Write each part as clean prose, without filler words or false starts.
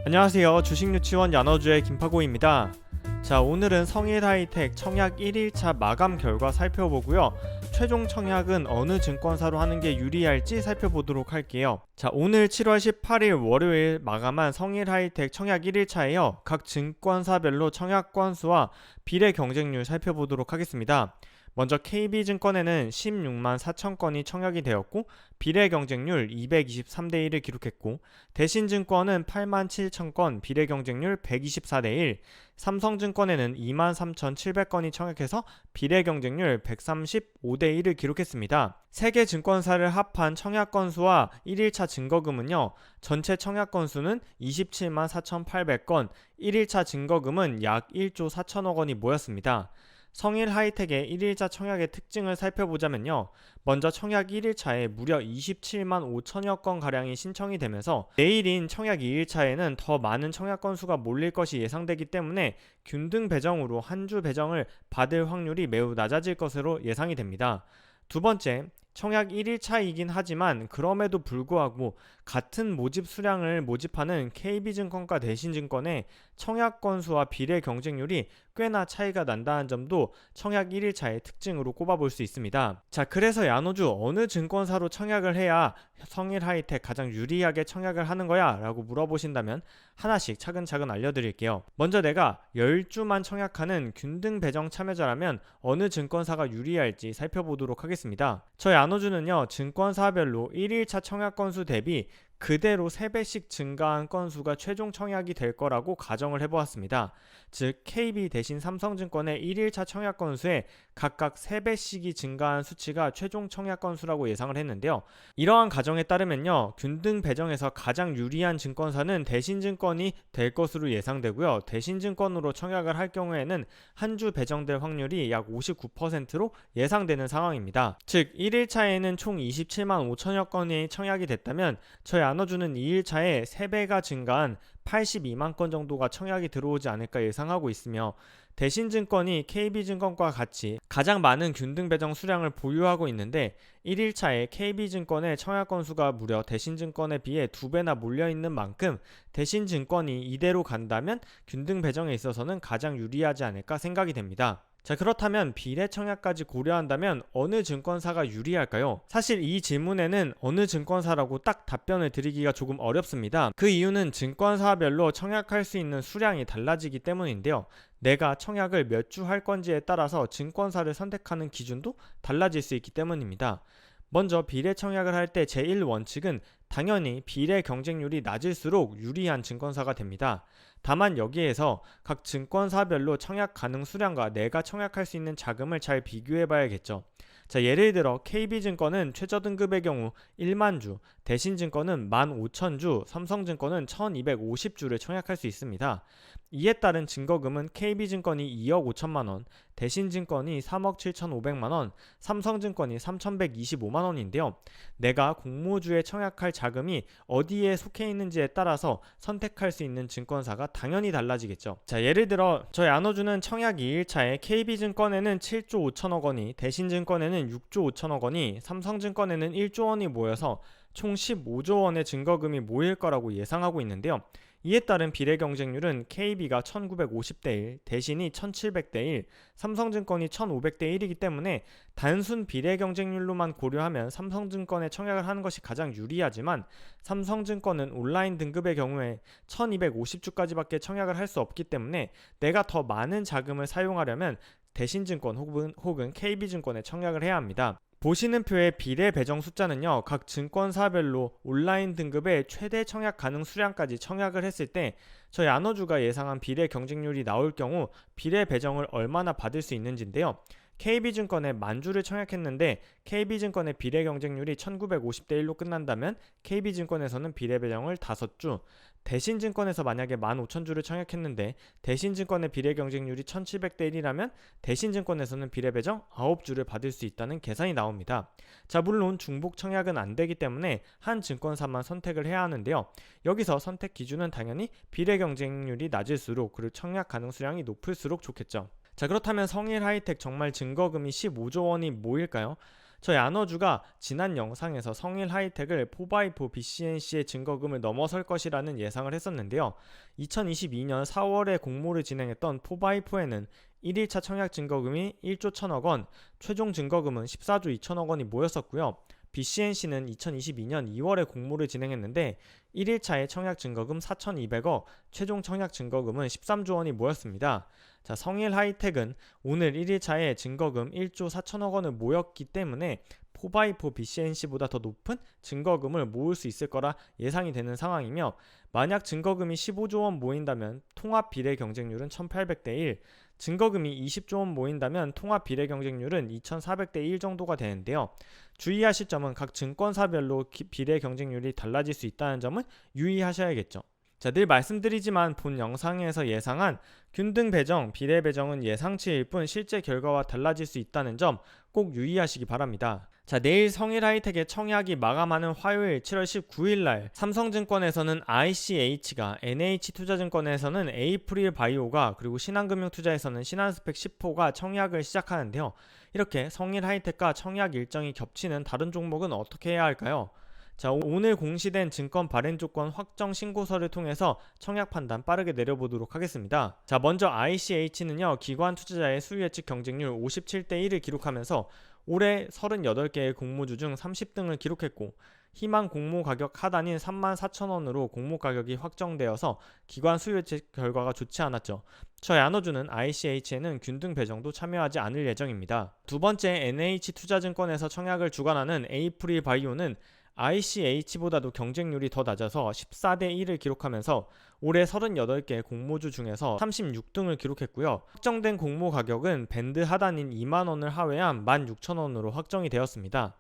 안녕하세요. 주식유치원 야너주의 김파고입니다. 자, 오늘은 성일하이텍 청약 1일차 마감 결과 살펴보고요. 최종 청약은 어느 증권사로 하는 게 유리할지 살펴보도록 할게요. 자, 오늘 7월 18일 월요일 마감한 성일하이텍 청약 1일차에요. 각 증권사별로 청약 건수와 비례 경쟁률 살펴보도록 하겠습니다. 먼저 KB증권에는 16만 4천 건이 청약이 되었고 비례 경쟁률 223대 1을 기록했고, 대신증권은 8만 7천 건, 비례 경쟁률 124대 1, 삼성증권에는 2만 3,700건이 청약해서 비례 경쟁률 135대 1을 기록했습니다. 세 개 증권사를 합한 청약 건수와 1일차 증거금은요, 전체 청약 건수는 27만 4,800건, 1일차 증거금은 약 1조 4천억 원이 모였습니다. 성일하이텍의 1일차 청약의 특징을 살펴보자면요. 먼저 청약 1일차에 무려 27만 5천여 건가량이 신청이 되면서 내일인 청약 2일차에는 더 많은 청약 건수가 몰릴 것이 예상되기 때문에 균등 배정으로 한 주 배정을 받을 확률이 매우 낮아질 것으로 예상이 됩니다. 두 번째, 청약 1일차이긴 하지만 그럼에도 불구하고 같은 모집 수량을 모집하는 KB증권과 대신증권의 청약 건수와 비례 경쟁률이 꽤나 차이가 난다는 점도 청약 1일차의 특징으로 꼽아볼 수 있습니다. 자, 그래서 야노주 어느 증권사로 청약을 해야 성일하이텍 가장 유리하게 청약을 하는 거야? 라고 물어보신다면 하나씩 차근차근 알려드릴게요. 먼저 내가 10주만 청약하는 균등 배정 참여자라면 어느 증권사가 유리할지 살펴보도록 하겠습니다. 저희 야노주는요, 증권사별로 1일차 청약 건수 대비 그대로 3배씩 증가한 건수가 최종 청약이 될 거라고 가정을 해보았습니다. 즉 KB 대신 삼성증권의 1일차 청약 건수에 각각 3배씩이 증가한 수치가 최종 청약 건수라고 예상을 했는데요. 이러한 가정에 따르면요, 균등 배정에서 가장 유리한 증권사는 대신증권이 될 것으로 예상되고요. 대신증권으로 청약을 할 경우에는 한 주 배정될 확률이 약 59%로 예상되는 상황입니다. 즉 1일차에는 총 27만 5천여 건이 청약이 됐다면 저희 나눠주는 2일차에 3배가 증가한 82만 건 정도가 청약이 들어오지 않을까 예상하고 있으며, 대신증권이 KB증권과 같이 가장 많은 균등 배정 수량을 보유하고 있는데 1일차에 KB증권의 청약 건수가 무려 대신증권에 비해 2배나 몰려있는 만큼 대신증권이 이대로 간다면 균등 배정에 있어서는 가장 유리하지 않을까 생각이 됩니다. 자, 그렇다면 비례 청약까지 고려한다면 어느 증권사가 유리할까요? 사실 이 질문에는 어느 증권사라고 딱 답변을 드리기가 조금 어렵습니다. 그 이유는 증권사별로 청약할 수 있는 수량이 달라지기 때문인데요. 내가 청약을 몇 주 할 건지에 따라서 증권사를 선택하는 기준도 달라질 수 있기 때문입니다. 먼저 비례 청약을 할 때 제1원칙은 당연히 비례 경쟁률이 낮을수록 유리한 증권사가 됩니다. 다만 여기에서 각 증권사별로 청약 가능 수량과 내가 청약할 수 있는 자금을 잘 비교해 봐야겠죠. 자, 예를 들어 KB증권은 최저등급의 경우 1만 주, 대신증권은 15,000주, 삼성증권은 1250주를 청약할 수 있습니다. 이에 따른 증거금은 KB증권이 2억 5천만 원, 대신증권이 3억 7,500만 원, 삼성증권이 3,125만 원인데요. 내가 공모주에 청약할 자금이 어디에 속해 있는지에 따라서 선택할 수 있는 증권사가 당연히 달라지겠죠. 자, 예를 들어 저희 나눠주는 청약 2일차에 KB증권에는 7조 5천억 원이, 대신증권에는 6조 5천억 원이, 삼성증권에는 1조 원이 모여서 총 15조 원의 증거금이 모일 거라고 예상하고 있는데요. 이에 따른 비례 경쟁률은 KB가 1950대 1, 대신이 1700대 1, 삼성증권이 1500대 1이기 때문에 단순 비례 경쟁률로만 고려하면 삼성증권에 청약을 하는 것이 가장 유리하지만, 삼성증권은 온라인 등급의 경우에 1250주까지밖에 청약을 할 수 없기 때문에 내가 더 많은 자금을 사용하려면 대신증권 혹은 KB증권에 청약을 해야 합니다. 보시는 표의 비례 배정 숫자는요, 각 증권사별로 온라인 등급의 최대 청약 가능 수량까지 청약을 했을 때 저희 나눠주가 예상한 비례 경쟁률이 나올 경우 비례 배정을 얼마나 받을 수 있는지인데요. KB증권에 10,000주를 청약했는데 KB증권의 비례 경쟁률이 1950대 1로 끝난다면 KB증권에서는 비례 배정을 5주, 대신증권에서 만약에 15,000주를 청약했는데 대신증권의 비례 경쟁률이 1700대 1이라면 대신증권에서는 비례 배정 9주를 받을 수 있다는 계산이 나옵니다. 자, 물론 중복 청약은 안 되기 때문에 한 증권사만 선택을 해야 하는데요. 여기서 선택 기준은 당연히 비례 경쟁률이 낮을수록, 그리고 청약 가능 수량이 높을수록 좋겠죠. 자, 그렇다면 성일하이텍 정말 증거금이 15조 원이 모일까요? 저희 안어주가 지난 영상에서 성일하이텍을 4x4 BCNC의 증거금을 넘어설 것이라는 예상을 했었는데요. 2022년 4월에 공모를 진행했던 4x4에는 1일차 청약 증거금이 1조 1천억 원, 최종 증거금은 14조 2천억 원이 모였었고요. BCNC는 2022년 2월에 공모를 진행했는데 1일차의 청약 증거금 4,200억, 최종 청약 증거금은 13조 원이 모였습니다. 자, 성일하이텍은 오늘 1일차에 증거금 1조 4천억 원을 모였기 때문에 4x4 BCNC보다 더 높은 증거금을 모을 수 있을 거라 예상이 되는 상황이며, 만약 증거금이 15조 원 모인다면 통합 비례 경쟁률은 1800대 1, 증거금이 20조 원 모인다면 통합 비례 경쟁률은 2400대 1 정도가 되는데요. 주의하실 점은 각 증권사별로 비례 경쟁률이 달라질 수 있다는 점은 유의하셔야겠죠. 자, 늘 말씀드리지만 본 영상에서 예상한 균등 배정, 비례 배정은 예상치일 뿐 실제 결과와 달라질 수 있다는 점 꼭 유의하시기 바랍니다. 자, 내일 성일하이텍의 청약이 마감하는 화요일 7월 19일 날 삼성증권에서는 ICH가, NH투자증권에서는 에이프릴 바이오가, 그리고 신한금융투자에서는 신한스펙 10호가 청약을 시작하는데요. 이렇게 성일하이텍과 청약 일정이 겹치는 다른 종목은 어떻게 해야 할까요? 자, 오늘 공시된 증권 발행 조건 확정 신고서를 통해서 청약 판단 빠르게 내려보도록 하겠습니다. 자, 먼저 ICH는요, 기관 투자자의 수요 예측 경쟁률 57대 1을 기록하면서 올해 38개의 공모주 중 30등을 기록했고, 희망 공모 가격 하단인 34,000원으로 공모 가격이 확정되어서 기관 수요 예측 결과가 좋지 않았죠. 저희 안어주는 ICH에는 균등 배정도 참여하지 않을 예정입니다. 두 번째, NH투자증권에서 청약을 주관하는 에이프릴 바이오는 ICH보다도 경쟁률이 더 낮아서 14대 1을 기록하면서 올해 38개 공모주 중에서 36등을 기록했고요. 확정된 공모 가격은 밴드 하단인 2만원을 하회한 16,000원으로 확정이 되었습니다.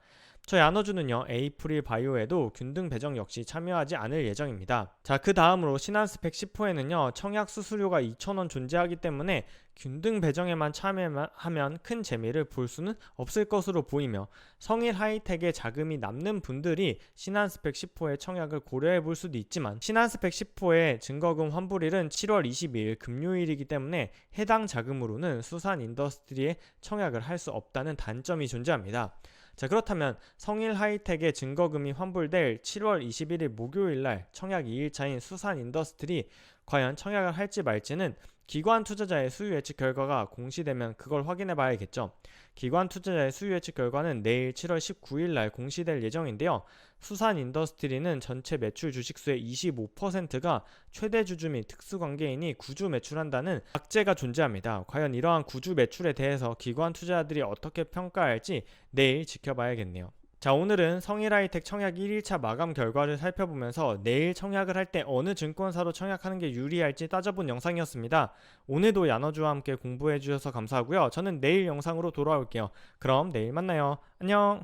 저희 안어주는요, 에이프릴 바이오에도 균등 배정 역시 참여하지 않을 예정입니다. 자, 그 다음으로 신한스펙 10호에는요, 청약 수수료가 2,000원 존재하기 때문에 균등 배정에만 참여하면 큰 재미를 볼 수는 없을 것으로 보이며, 성일하이텍에 자금이 남는 분들이 신한스펙 10호의 청약을 고려해 볼 수도 있지만, 신한스펙 10호의 증거금 환불일은 7월 22일 금요일이기 때문에 해당 자금으로는 수산인더스트리에 청약을 할 수 없다는 단점이 존재합니다. 자, 그렇다면 성일하이텍의 증거금이 환불될 7월 21일 목요일날 청약 2일차인 수산인더스트리 과연 청약을 할지 말지는 기관 투자자의 수요 예측 결과가 공시되면 그걸 확인해 봐야겠죠. 기관 투자자의 수요 예측 결과는 내일 7월 19일 날 공시될 예정인데요. 수산인더스트리는 전체 매출 주식수의 25%가 최대 주주 및 특수관계인이 구주 매출한다는 악재가 존재합니다. 과연 이러한 구주 매출에 대해서 기관 투자자들이 어떻게 평가할지 내일 지켜봐야겠네요. 자, 오늘은 성일하이텍 청약 1일차 마감 결과를 살펴보면서 내일 청약을 할 때 어느 증권사로 청약하는 게 유리할지 따져본 영상이었습니다. 오늘도 야너주와 함께 공부해 주셔서 감사하고요. 저는 내일 영상으로 돌아올게요. 그럼 내일 만나요. 안녕.